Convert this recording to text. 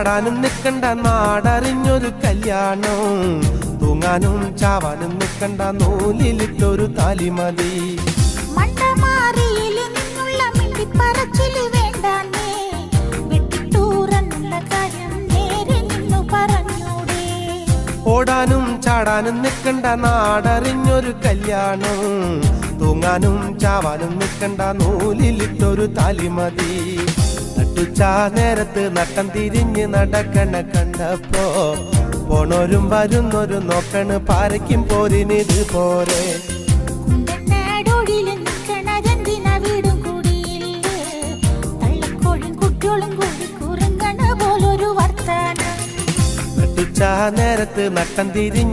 ചാടാനും നിക്കണ്ട നാടറിഞ്ഞൊരു കല്യാണം തൂങ്ങാനും ചാവാനും നിക്കണ്ട നൂലിലിട്ടൊരു താലി മതി ഓടാനും ചാടാനും നിക്കണ്ട നാടറിഞ്ഞൊരു കല്യാണം തൂങ്ങാനും ചാവാനും നിക്കണ്ട നൂലിലിട്ടൊരു താലി മതി നട്ടുച്ചാ നേരത്ത് നട്ടം തിരിഞ്ഞ് നടക്കണ കണ്ടപ്പോ പോണോരും വരുന്നോരും നോക്കണ് പാരയ്ക്കും പോരിനിത് പോരെ നട്ടുച്ചാ നേരത്ത് നട്ടം തിരിഞ്ഞ്